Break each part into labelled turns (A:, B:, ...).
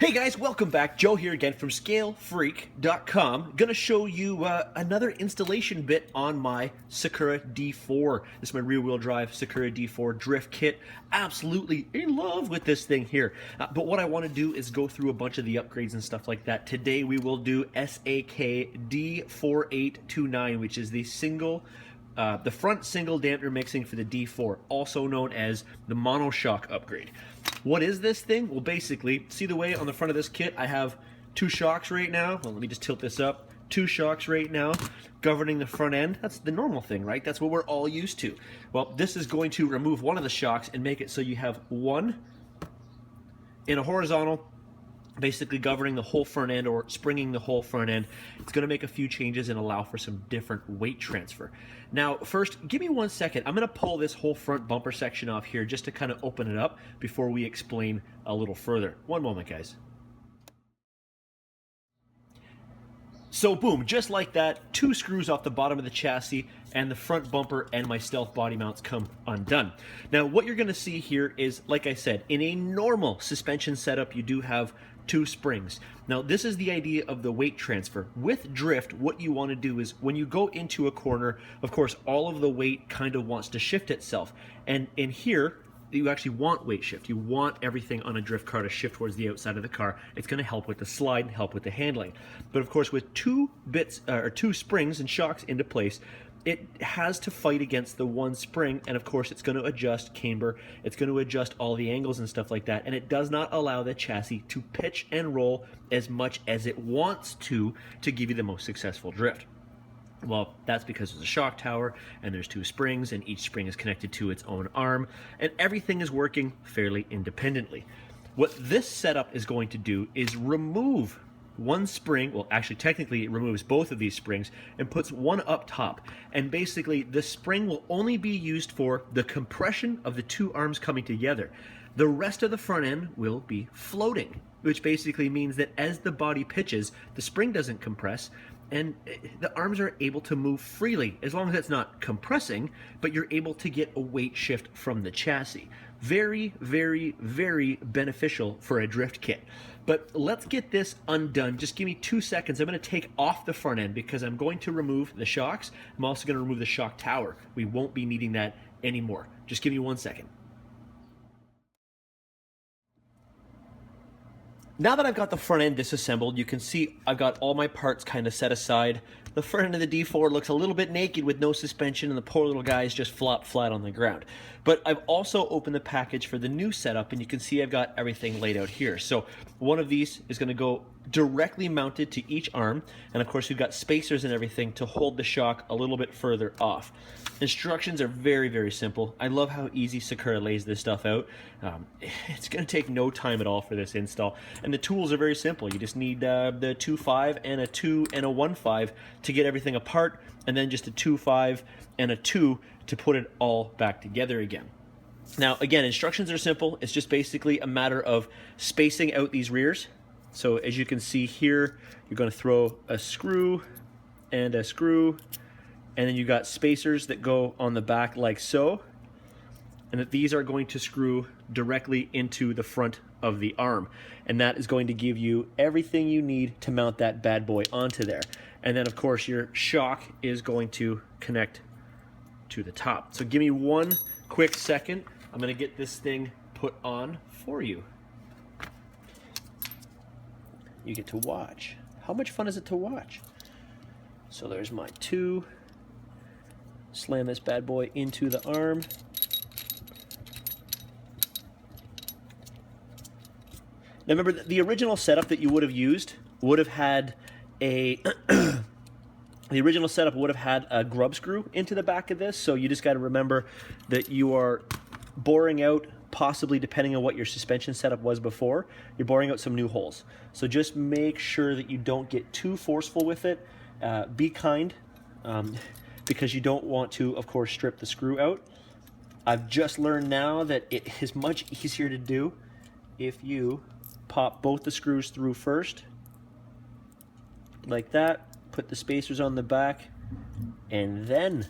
A: Hey guys, welcome back. Joe here again from ScaleFreak.com. Gonna show you another installation bit on my Sakura D4. This is my rear-wheel drive Sakura D4 drift kit. Absolutely in love with this thing here. But what I want to do is go through a bunch of the upgrades and stuff like that. Today we will do SAK-D4829, which is the front single dampener mixing for the D4, also known as the monoshock upgrade. What is this thing? Well, basically, see the way on the front of this kit I have two shocks right now? Well, let me just tilt this up. Two shocks right now governing the front end. That's the normal thing, right? That's what we're all used to. Well, this is going to remove one of the shocks and make it so you have one in a horizontal, basically governing the whole front end or springing the whole front end. It's going to make a few changes and allow for some different weight transfer. Now, first, give me 1 second. I'm going to pull this whole front bumper section off here just to kind of open it up before we explain a little further. One moment, guys. So boom, just like that, two screws off the bottom of the chassis and the front bumper and my stealth body mounts come undone. Now what you're going to see here is, like I said, in a normal suspension setup you do have two springs. Now this is the idea of the weight transfer. With drift, what you want to do is when you go into a corner, of course all of the weight kind of wants to shift itself, and in here you actually want weight shift. You want everything on a drift car to shift towards the outside of the car. It's going to help with the slide and help with the handling. But of course, with two springs and shocks into place, it has to fight against the one spring, and of course it's going to adjust camber, it's going to adjust all the angles and stuff like that, and it does not allow the chassis to pitch and roll as much as it wants to give you the most successful drift. Well, that's because there's a shock tower and there's two springs and each spring is connected to its own arm and everything is working fairly independently. What this setup is going to do is remove one spring, well actually technically it removes both of these springs and puts one up top, and basically the spring will only be used for the compression of the two arms coming together. The rest of the front end will be floating, which basically means that as the body pitches, the spring doesn't compress and the arms are able to move freely, as long as it's not compressing, but you're able to get a weight shift from the chassis. Very, very, very beneficial for a drift kit. But let's get this undone. Just give me 2 seconds. I'm going to take off the front end because I'm going to remove the shocks. I'm also going to remove the shock tower. We won't be needing that anymore. Just give me 1 second. Now that I've got the front end disassembled, you can see I've got all my parts kind of set aside. The front end of the D4 looks a little bit naked with no suspension, and the poor little guy is just flopped flat on the ground. But I've also opened the package for the new setup, and you can see I've got everything laid out here. So one of these is going to go directly mounted to each arm, and of course we've got spacers and everything to hold the shock a little bit further off. Instructions are very, very simple. I love how easy Sakura lays this stuff out. It's going to take no time at all for this install, and the tools are very simple. You just need the 2.5 and a 2 and a 1.5 to get everything apart, and then just a 2.5 and a 2 to put it all back together again. Now again, instructions are simple. It's just basically a matter of spacing out these rears. So as you can see here, you're going to throw a screw and a screw, and then you've got spacers that go on the back like so, and that these are going to screw directly into the front of the arm, and that is going to give you everything you need to mount that bad boy onto there. And then of course your shock is going to connect to the top. So give me 1 quick second. I'm going to get this thing put on for you. You get to watch. How much fun is it to watch? So there's my 2. Slam this bad boy into the arm. Now remember, the original setup that you would have used would have had a the original setup would have had a grub screw into the back of this, so you just got to remember that you are boring out, possibly depending on what your suspension setup was before, you're boring out some new holes. So just make sure that you don't get too forceful with it. Be kind, because you don't want to, of course, strip the screw out. I've just learned now that it is much easier to do if you pop both the screws through first, like that, put the spacers on the back, and then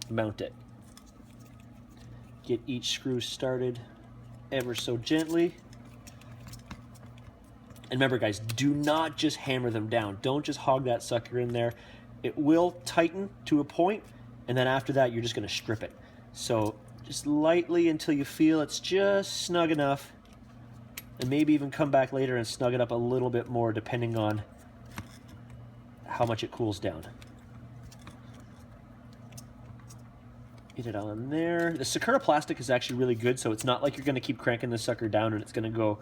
A: mount it. Get each screw started ever so gently. And remember guys, do not just hammer them down. Don't just hog that sucker in there. It will tighten to a point, and then after that you're just going to strip it. So just lightly until you feel it's just snug enough, and maybe even come back later and snug it up a little bit more depending on how much it cools down. Get it on there. The Sakura plastic is actually really good, so it's not like you're going to keep cranking this sucker down and it's going to go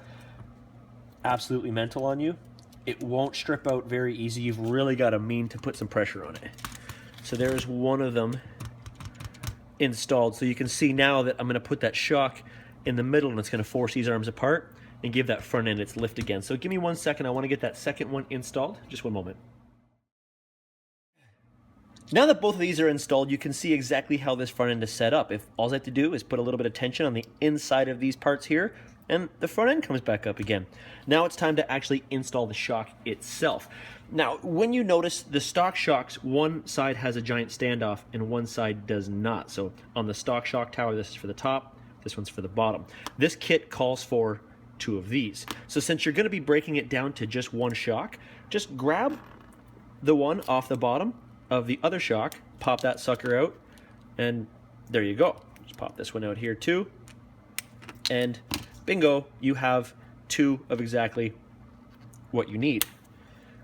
A: absolutely mental on you. It won't strip out very easy. You've really got to mean to put some pressure on it. So there's one of them installed. So you can see now that I'm going to put that shock in the middle, and it's going to force these arms apart and give that front end its lift again. So give me 1 second. I want to get that second one installed. Just one moment. Now that both of these are installed, you can see exactly how this front end is set up. If all I have to do is put a little bit of tension on the inside of these parts here, and the front end comes back up again. Now it's time to actually install the shock itself. Now, when you notice the stock shocks, one side has a giant standoff and one side does not. So on the stock shock tower, this is for the top, this one's for the bottom. This kit calls for 2 of these. So since you're going to be breaking it down to just one shock, just grab the one off the bottom of the other shock, pop that sucker out, and there you go. Just pop this one out here too, and bingo, you have 2 of exactly what you need.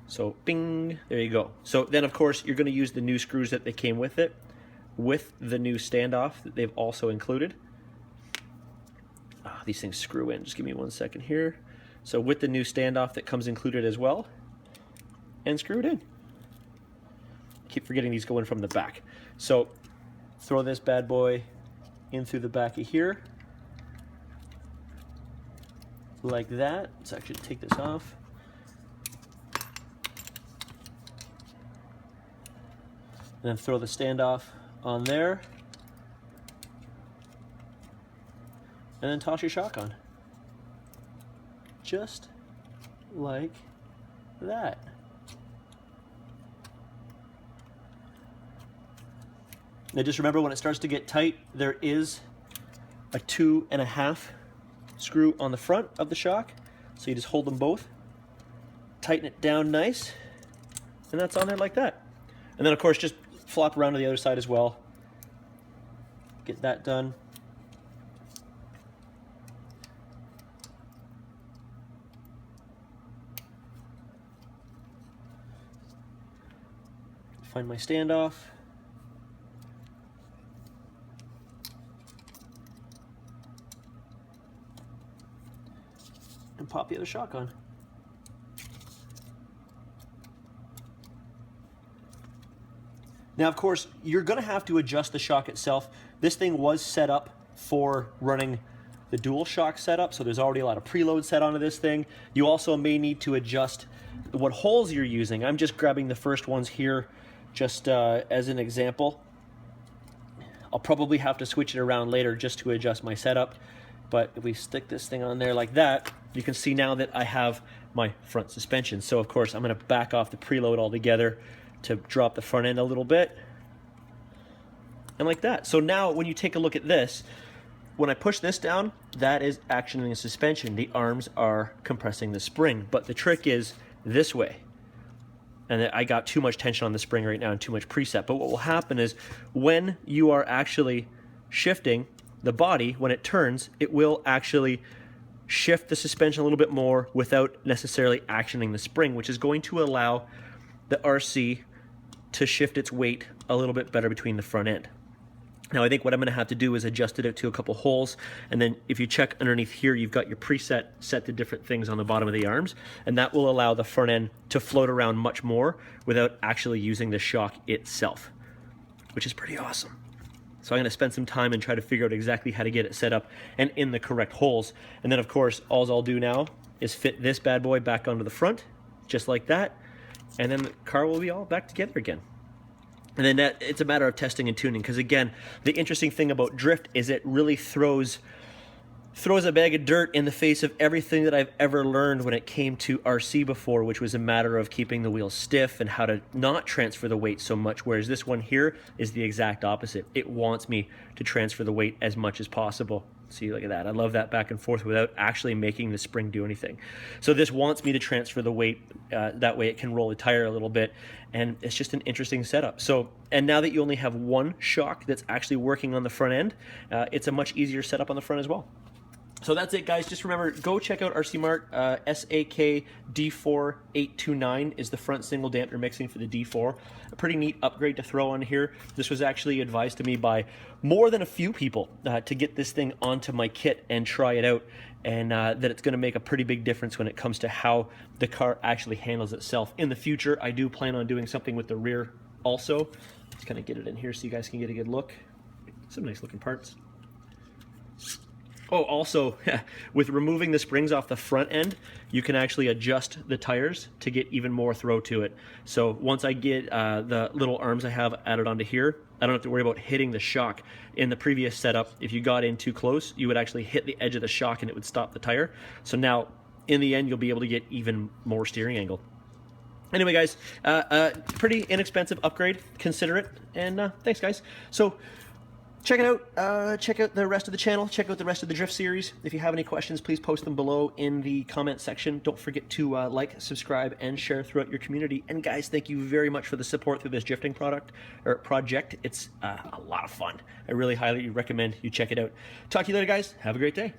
A: So bing, there you go. So then of course you're going to use the new screws that they came with it, with the new standoff that they've also included. These things screw in. Just give me 1 second here. So with the new standoff that comes included as well, and screw it in. Keep forgetting these go in from the back. So throw this bad boy in through the back of here, like that. Let's actually take this off. And then throw the standoff on there, and then toss your shock on. Just like that. Now just remember, when it starts to get tight, there is a 2.5 screw on the front of the shock. So you just hold them both, tighten it down nice, and that's on there like that. And then of course just flop around to the other side as well. Get that done. Find my standoff. And pop the other shock on. Now, of course, you're going to have to adjust the shock itself. This thing was set up for running the dual shock setup, so there's already a lot of preload set onto this thing. You also may need to adjust what holes you're using. I'm just grabbing the first ones here just as an example. I'll probably have to switch it around later just to adjust my setup. But if we stick this thing on there like that, you can see now that I have my front suspension. So of course I'm going to back off the preload altogether to drop the front end a little bit. And like that. So now when you take a look at this, when I push this down, that is actioning the suspension. The arms are compressing the spring. But the trick is this way. And I got too much tension on the spring right now and too much preset. But what will happen is when you are actually shifting the body, when it turns, it will actually shift the suspension a little bit more without necessarily actioning the spring, which is going to allow the RC to shift its weight a little bit better between the front end. Now I think what I'm going to have to do is adjust it to a couple holes, and then if you check underneath here, you've got your preset set to different things on the bottom of the arms, and that will allow the front end to float around much more without actually using the shock itself, which is pretty awesome. So I'm going to spend some time and try to figure out exactly how to get it set up and in the correct holes. And then of course, all I'll do now is fit this bad boy back onto the front, just like that. And then the car will be all back together again. And then it's a matter of testing and tuning, because again, the interesting thing about drift is it really throws a bag of dirt in the face of everything that I've ever learned when it came to RC before, which was a matter of keeping the wheels stiff and how to not transfer the weight so much, whereas this one here is the exact opposite. It wants me to transfer the weight as much as possible. See, look at that. I love that back and forth without actually making the spring do anything. So this wants me to transfer the weight. That way it can roll the tire a little bit. And it's just an interesting setup. So, and now that you only have one shock that's actually working on the front end, it's a much easier setup on the front as well. So that's it, guys. Just remember, go check out RC Mart. SAK-D4829 is the front single dampener mixing for the D4. A pretty neat upgrade to throw on here. This was actually advised to me by more than a few people to get this thing onto my kit and try it out, and that it's going to make a pretty big difference when it comes to how the car actually handles itself. In the future, I do plan on doing something with the rear also. Just kind of get it in here so you guys can get a good look. Some nice looking parts. Oh, also, with removing the springs off the front end, you can actually adjust the tires to get even more throw to it. So once I get the little arms I have added onto here, I don't have to worry about hitting the shock. In the previous setup, if you got in too close, you would actually hit the edge of the shock and it would stop the tire. So now, in the end, you'll be able to get even more steering angle. Anyway, guys, pretty inexpensive upgrade. Consider it, and thanks, guys. So, check it out. Check out the rest of the channel. Check out the rest of the Drift series. If you have any questions, please post them below in the comment section. Don't forget to like, subscribe, and share throughout your community. And guys, thank you very much for the support through this drifting project. It's a lot of fun. I really highly recommend you check it out. Talk to you later, guys. Have a great day.